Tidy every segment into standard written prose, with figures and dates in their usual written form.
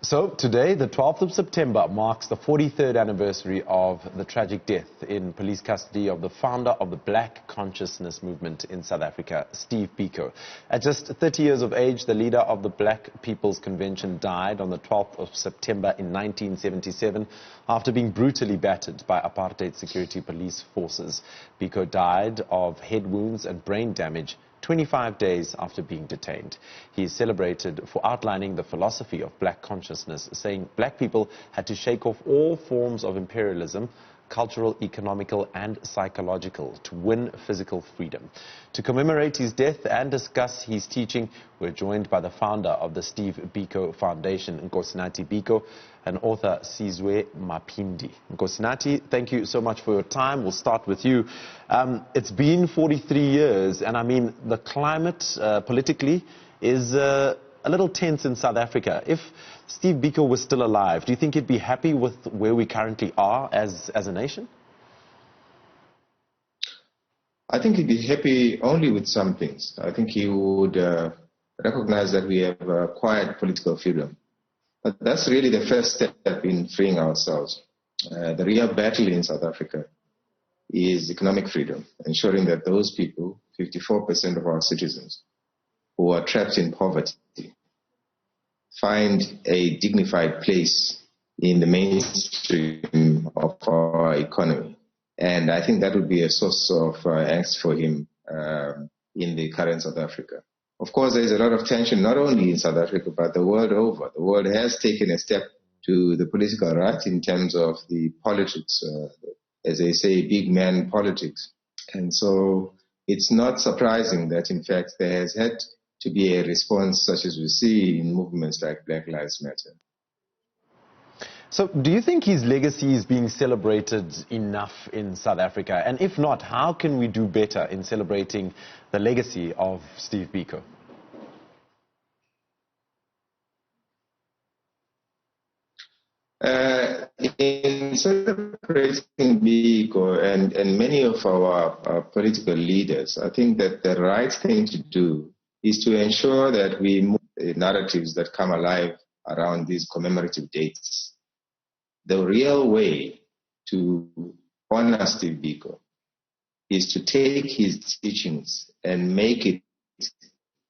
So today, the 12th of September, marks the 43rd anniversary of the tragic death in police custody of the founder of the Black Consciousness movement in South Africa, Steve Biko. At just 30 years of age, the leader of the Black People's Convention died on the 12th of September in 1977 after being brutally battered by apartheid security police forces. Biko died of head wounds and brain damage 25 days after being detained. He is celebrated for outlining the philosophy of black consciousness, saying black people had to shake off all forms of imperialism, cultural, economical and psychological, to win physical freedom. To commemorate his death and discuss his teaching, we're joined by the founder of the Steve Biko Foundation, Bantu Biko, and Author Sizwe Maphindani. Nkosinathi, thank you so much for your time. We'll start with you. It's been 43 years, and I mean, the climate politically is a little tense in South Africa. If Steve Biko was still alive, do you think he'd be happy with where we currently are as a nation? I think he'd be happy only with some things. I think he would recognize that we have acquired political freedom. But that's really the first step in freeing ourselves. The real battle in South Africa is economic freedom, ensuring that those people, 54% of our citizens, who are trapped in poverty, find a dignified place in the mainstream of our economy. And I think that would be a source of angst for him in the current South Africa. Of course, there is a lot of tension, not only in South Africa, but the world over. The world has taken a step to the political right in terms of the politics, as they say, big man politics. And so it's not surprising that, in fact, there has had to be a response such as we see in movements like Black Lives Matter. So do you think his legacy is being celebrated enough in South Africa? And if not, how can we do better in celebrating the legacy of Steve Biko? In celebrating Biko and many of our political leaders, I think that the right thing to do is to ensure that we move the narratives that come alive around these commemorative dates. The real way to honor Steve Biko is to take his teachings and make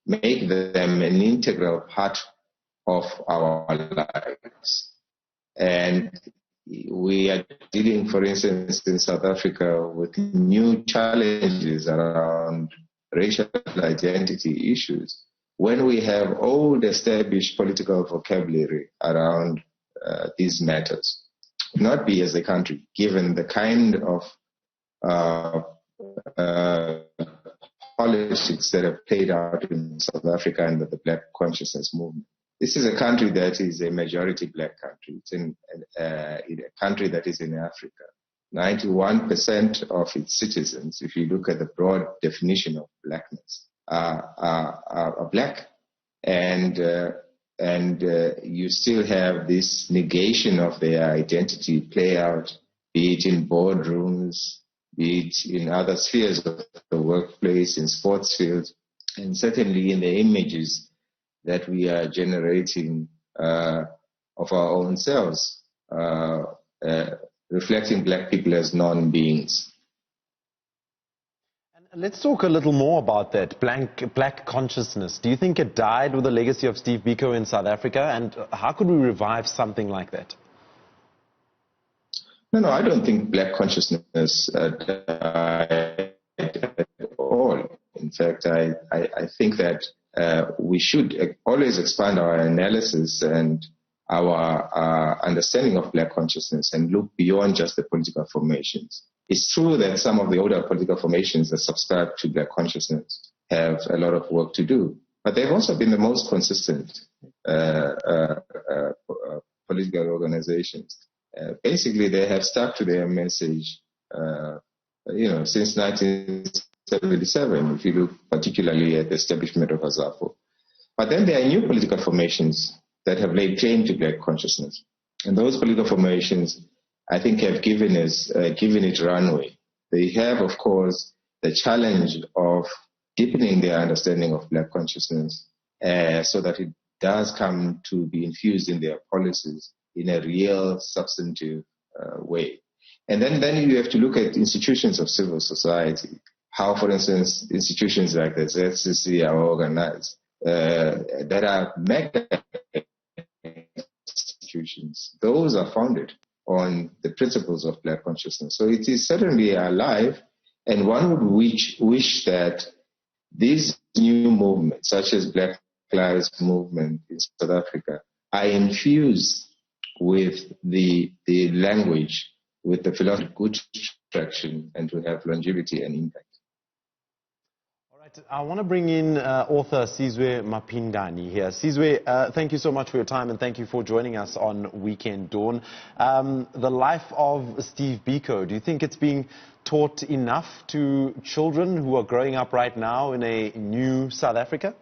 them an integral part of our lives. And we are dealing, for instance, in South Africa with new challenges around racial identity issues when we have old established political vocabulary around these matters. Not be as a country, given the kind of politics that have played out in South Africa and the Black Consciousness movement. This is a country that is a majority Black country. It's in a country that is in Africa. 91% of its citizens, if you look at the broad definition of blackness, are Black. And you still have this negation of their identity play out, be it in boardrooms, be it in other spheres of the workplace, in sports fields, and certainly in the images that we are generating of our own selves, reflecting Black people as non-beings. Let's talk a little more about that, black consciousness. Do you think it died with the legacy of Steve Biko in South Africa? And how could we revive something like that? No, I don't think Black consciousness died at all. In fact, I think that we should always expand our analysis and our understanding of Black consciousness and look beyond just the political formations. It's true that some of the older political formations that subscribe to Black consciousness have a lot of work to do, but they've also been the most consistent political organizations. Basically, they have stuck to their message, since 1977, if you look particularly at the establishment of AZAPO. But then there are new political formations that have laid claim to Black consciousness. And those political formations, I think, have given it runway. They have, of course, the challenge of deepening their understanding of Black consciousness so that it does come to be infused in their policies in a real substantive way. And then you have to look at institutions of civil society, how, for instance, institutions like the ZCC are organized, that are mega institutions. Those are founded on the principles of Black consciousness. So it is certainly alive, and one would wish that these new movements, such as Black Lives Movement in South Africa, are infused with the language, with the philosophy, good traction, and to have longevity and impact. All right, I want to bring in author Sizwe Maphindani here. Sizwe, thank you so much for your time, and thank you for joining us on Weekend Dawn. The life of Steve Biko, do you think it's being taught enough to children who are growing up right now in a new South Africa?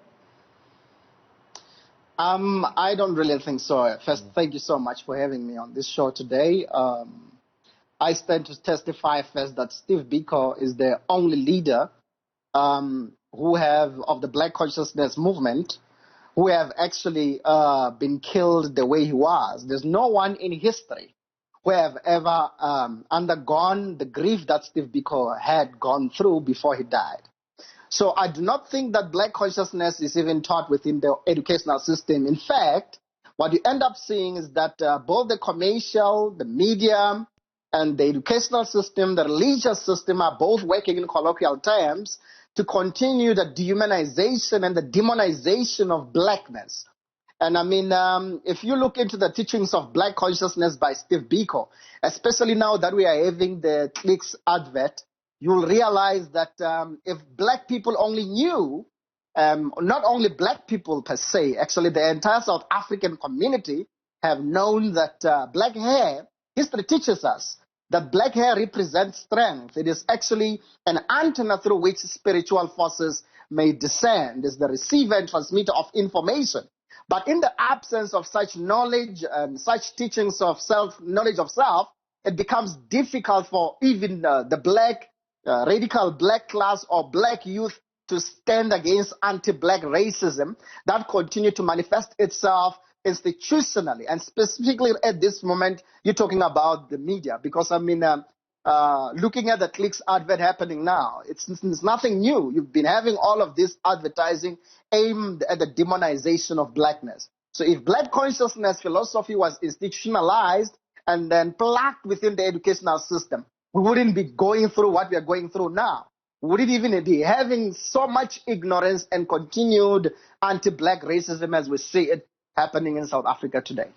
I don't really think so. First, thank you so much for having me on this show today. I stand to testify first that Steve Biko is the only leader of the Black consciousness movement who have actually been killed the way he was. There's no one in history who have ever undergone the grief that Steve Biko had gone through before he died. So I do not think that Black consciousness is even taught within the educational system. In fact, what you end up seeing is that both the commercial, the media, and the educational system, the religious system are both working in colloquial terms to continue the dehumanization and the demonization of Blackness. And I mean, if you look into the teachings of Black consciousness by Steve Biko, especially now that we are having the Clicks advert, you'll realize that if Black people only knew, not only Black people per se, actually the entire South African community have known that Black hair, history teaches us that Black hair represents strength. It is actually an antenna through which spiritual forces may descend. It's the receiver and transmitter of information. But in the absence of such knowledge and such teachings of knowledge of self, it becomes difficult for even the Black radical Black class or Black youth to stand against anti-Black racism that continue to manifest itself institutionally. And specifically at this moment, you're talking about the media, because I mean, looking at the Clicks advert happening now, it's nothing new. You've been having all of this advertising aimed at the demonization of Blackness. So if Black consciousness philosophy was institutionalized and then plugged within the educational system, we wouldn't be going through what we are going through now. We wouldn't even be having so much ignorance and continued anti-Black racism as we see it happening in South Africa today.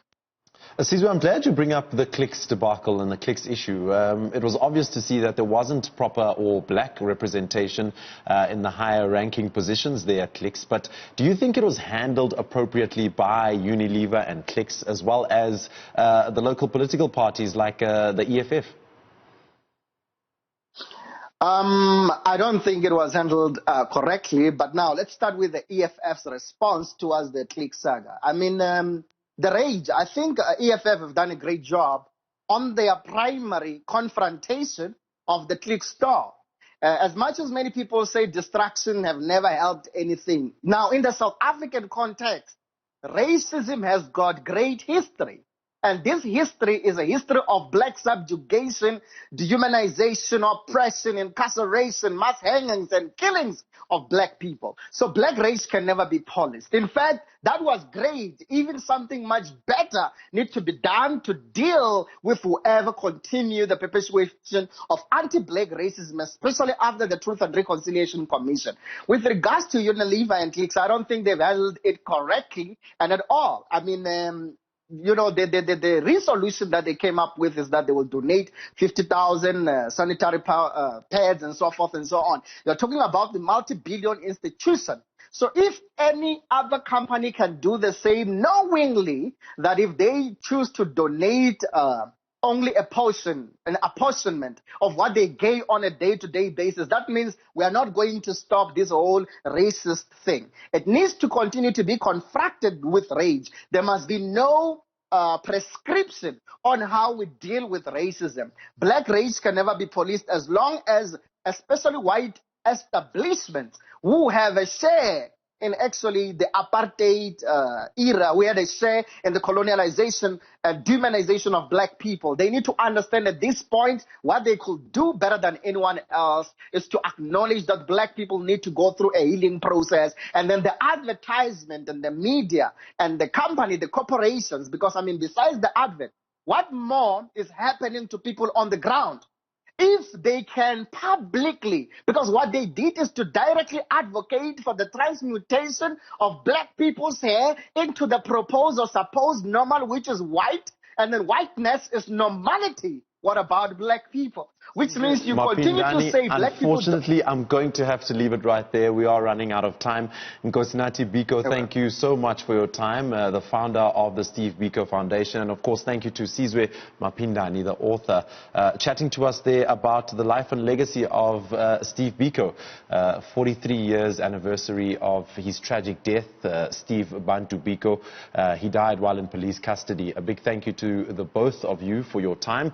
Sizwe, I'm glad you bring up the Clicks debacle and the Clicks issue. It was obvious to see that there wasn't proper or Black representation in the higher ranking positions there at Clicks. But do you think it was handled appropriately by Unilever and Clicks, as well as the local political parties like the EFF? I don't think it was handled correctly, but now let's start with the EFF's response towards the Click saga. I mean, the rage, I think EFF have done a great job on their primary confrontation of the Click store. As much as many people say distraction have never helped anything. Now, in the South African context, racism has got great history. And this history is a history of Black subjugation, dehumanization, oppression, incarceration, mass hangings, and killings of Black people. So Black race can never be policed. In fact, that was great. Even something much better needs to be done to deal with whoever continue the perpetuation of anti-Black racism, especially after the Truth and Reconciliation Commission. With regards to Unilever and Clicks, I don't think they've handled it correctly and at all. I mean, you know, the resolution that they came up with is that they will donate 50,000 sanitary pads and so forth and so on. They're talking about the multi-billion institution. So if any other company can do the same, knowingly that if they choose to donate only a portion, an apportionment of what they gain on a day-to-day basis, that means we are not going to stop this whole racist thing. It needs to continue to be confronted with rage. There must be no prescription on how we deal with racism. Black race can never be policed as long as, especially white establishments who have a share in actually the apartheid era, where they share in the colonialization and demonization of black people. They need to understand at this point what they could do better than anyone else is to acknowledge that black people need to go through a healing process. And then the advertisement and the media and the company, the corporations, because I mean, besides the advert, what more is happening to people on the ground? If they can publicly, because what they did is to directly advocate for the transmutation of black people's hair into the proposed or supposed normal, which is white, and then whiteness is normality. What about black people? Which means you continue to say black people... Unfortunately, I'm going to have to leave it right there. We are running out of time. Nkosinathi Biko, thank you so much for your time, the founder of the Steve Biko Foundation. And of course, thank you to Sizwe Maphindani, the author, chatting to us there about the life and legacy of Steve Biko. 43 years anniversary of his tragic death, Steve Bantu Biko. He died while in police custody. A big thank you to the both of you for your time.